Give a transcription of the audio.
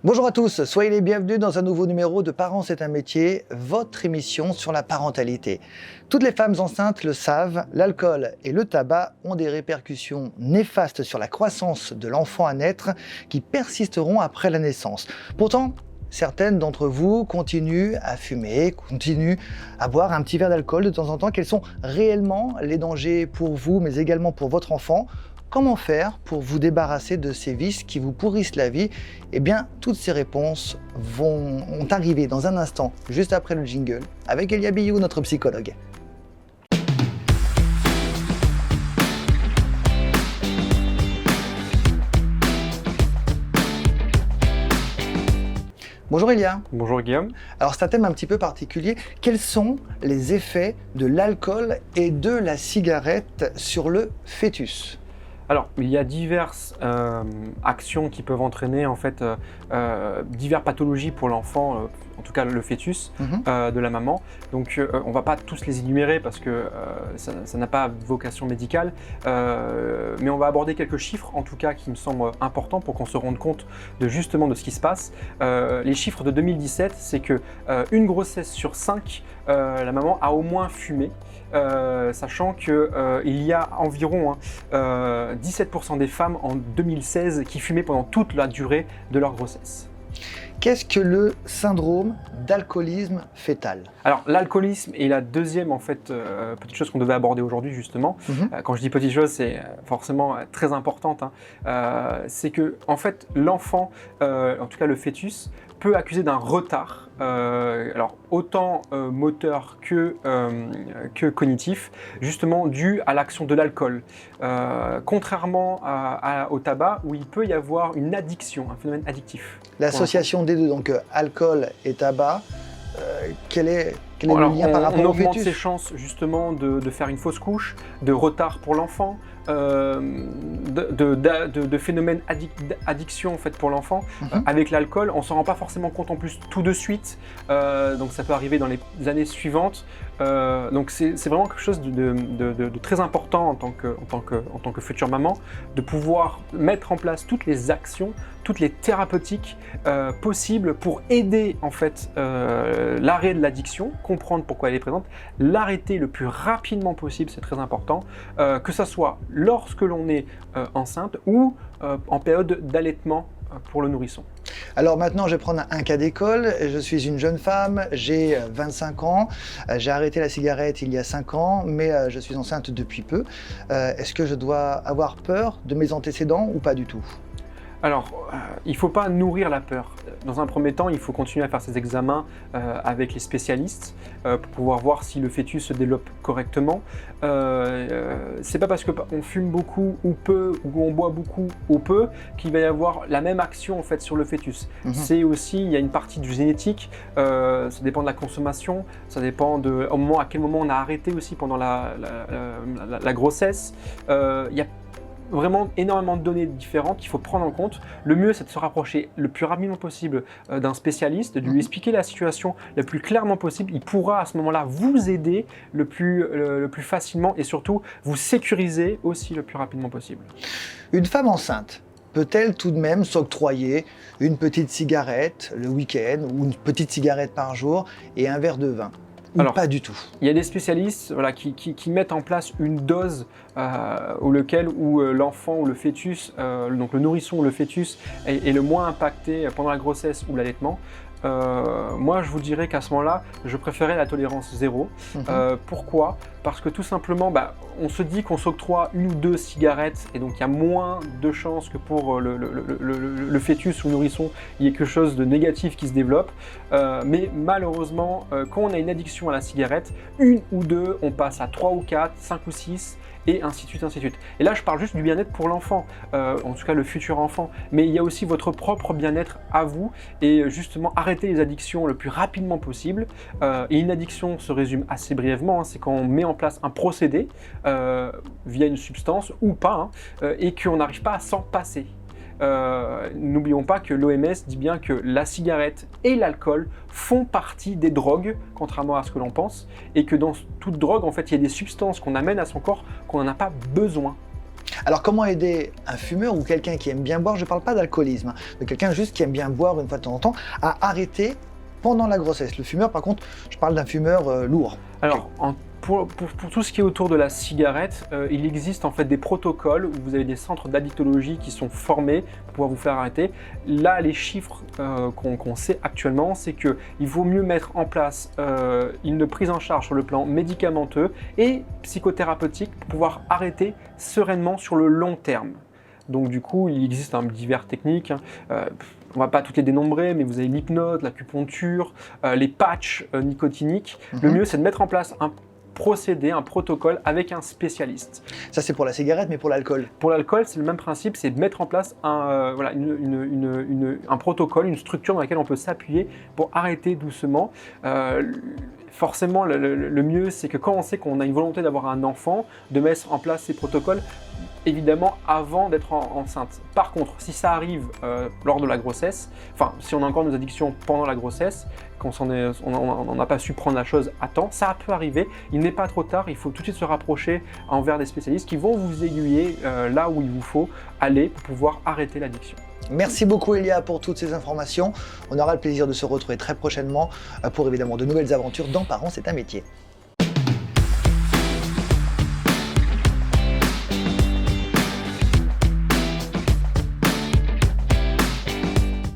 Bonjour à tous, soyez les bienvenus dans un nouveau numéro de Parents c'est un métier, votre émission sur la parentalité. Toutes les femmes enceintes le savent, l'alcool et le tabac ont des répercussions néfastes sur la croissance de l'enfant à naître qui persisteront après la naissance. Pourtant, certaines d'entre vous continuent à fumer, continuent à boire un petit verre d'alcool de temps en temps. Quels sont réellement les dangers pour vous, mais également pour votre enfant ? Comment faire pour vous débarrasser de ces vices qui vous pourrissent la vie ? Eh bien, toutes ces réponses vont arriver dans un instant, juste après le jingle, avec Elia Billou, notre psychologue. Bonjour Elia. Bonjour Guillaume. Alors c'est un thème un petit peu particulier. Quels sont les effets de l'alcool et de la cigarette sur le fœtus ? Alors, il y a diverses actions qui peuvent entraîner en fait diverses pathologies pour l'enfant, en tout cas le fœtus de la maman. Donc, on ne va pas tous les énumérer parce que ça n'a pas vocation médicale, mais on va aborder quelques chiffres en tout cas qui me semblent importants pour qu'on se rende compte de justement de ce qui se passe. Les chiffres de 2017, c'est que une grossesse sur 5, la maman a au moins fumé. Sachant qu'il y a environ 17% des femmes en 2016 qui fumaient pendant toute la durée de leur grossesse. Qu'est-ce que le syndrome d'alcoolisme fœtal ? Alors l'alcoolisme est la deuxième en fait petite chose qu'on devait aborder aujourd'hui justement. Quand je dis petite chose, c'est forcément très importante. C'est que en fait l'enfant, en tout cas le fœtus, peut accuser d'un retard, alors autant moteur que cognitif, justement dû à l'action de l'alcool. Contrairement au tabac, où il peut y avoir une addiction, un phénomène addictif. L'association des deux, donc alcool et tabac, quel est le lien par rapport au fœtus ? On augmente ses chances justement de faire une fausse couche, de retard pour l'enfant, de phénomènes d'addiction en fait pour l'enfant. Avec l'alcool, on ne s'en rend pas forcément compte en plus tout de suite, donc ça peut arriver dans les années suivantes. Donc c'est vraiment quelque chose de très important en tant que future maman, de pouvoir mettre en place toutes les actions, toutes les thérapeutiques possibles pour aider en fait l'arrêt de l'addiction, comprendre pourquoi elle est présente, l'arrêter le plus rapidement possible, c'est très important, que ça soit lorsque l'on est enceinte ou en période d'allaitement pour le nourrisson. Alors maintenant, je vais prendre un cas d'école. Je suis une jeune femme, j'ai 25 ans, j'ai arrêté la cigarette il y a 5 ans, mais je suis enceinte depuis peu. Est-ce que je dois avoir peur de mes antécédents ou pas du tout ? Alors, il ne faut pas nourrir la peur. Dans un premier temps, il faut continuer à faire ces examens avec les spécialistes pour pouvoir voir si le fœtus se développe correctement. C'est pas parce qu'on fume beaucoup ou peu, ou on boit beaucoup ou peu, qu'il va y avoir la même action en fait sur le fœtus. C'est aussi, il y a une partie du génétique, ça dépend de la consommation, ça dépend à quel moment on a arrêté aussi pendant la grossesse. Il y a vraiment énormément de données différentes qu'il faut prendre en compte. Le mieux, c'est de se rapprocher le plus rapidement possible d'un spécialiste, de lui expliquer la situation le plus clairement possible. Il pourra à ce moment-là vous aider le plus facilement et surtout vous sécuriser aussi le plus rapidement possible. Une femme enceinte peut-elle tout de même s'octroyer une petite cigarette le week-end ou une petite cigarette par jour et un verre de vin ? Alors, pas du tout. Il y a des spécialistes qui mettent en place une dose où l'enfant ou le fœtus, donc le nourrisson ou le fœtus, est le moins impacté pendant la grossesse ou l'allaitement. Moi, je vous dirais qu'à ce moment-là, je préférais la tolérance zéro. Pourquoi ? Parce que tout simplement, on se dit qu'on s'octroie 1 ou 2 cigarettes et donc il y a moins de chances que pour le fœtus ou le nourrisson, il y ait quelque chose de négatif qui se développe. Mais malheureusement, quand on a une addiction à la cigarette, 1 ou 2, on passe à 3 ou 4, 5 ou 6 et ainsi de suite, ainsi de suite. Et là, je parle juste du bien-être pour l'enfant, en tout cas le futur enfant. Mais il y a aussi votre propre bien-être à vous et justement arrêter les addictions le plus rapidement possible. Et une addiction se résume assez brièvement, c'est quand on met en place un procédé via une substance ou pas, et qu'on n'arrive pas à s'en passer. N'oublions pas que l'OMS dit bien que la cigarette et l'alcool font partie des drogues, contrairement à ce que l'on pense, et que dans toute drogue, en fait, il y a des substances qu'on amène à son corps qu'on n'en a pas besoin. Alors comment aider un fumeur ou quelqu'un qui aime bien boire, je ne parle pas d'alcoolisme, hein, de quelqu'un juste qui aime bien boire une fois de temps en temps, à arrêter pendant la grossesse. Le fumeur, par contre, je parle d'un fumeur lourd. Alors, pour tout ce qui est autour de la cigarette, il existe en fait des protocoles où vous avez des centres d'addictologie qui sont formés pour pouvoir vous faire arrêter. Là, les chiffres qu'on sait actuellement, c'est qu'il vaut mieux mettre en place une prise en charge sur le plan médicamenteux et psychothérapeutique pour pouvoir arrêter sereinement sur le long terme. Donc du coup, il existe diverses techniques. On ne va pas toutes les dénombrer, mais vous avez l'hypnose, l'acupuncture, les patchs nicotiniques. Le mieux, c'est de mettre en place un procédé, un protocole avec un spécialiste. Ça, c'est pour la cigarette, mais pour l'alcool? Pour l'alcool, c'est le même principe, c'est de mettre en place un protocole, une structure dans laquelle on peut s'appuyer pour arrêter doucement. Forcément, le mieux, c'est que quand on sait qu'on a une volonté d'avoir un enfant, de mettre en place ces protocoles, évidemment avant d'être enceinte. Par contre, si ça arrive lors de la grossesse, enfin si on a encore nos addictions pendant la grossesse, on n'a pas su prendre la chose à temps, ça peut arriver, il n'est pas trop tard, il faut tout de suite se rapprocher envers des spécialistes qui vont vous aiguiller là où il vous faut aller pour pouvoir arrêter l'addiction. Merci beaucoup Elia pour toutes ces informations. On aura le plaisir de se retrouver très prochainement pour évidemment de nouvelles aventures dans Parents, c'est un métier.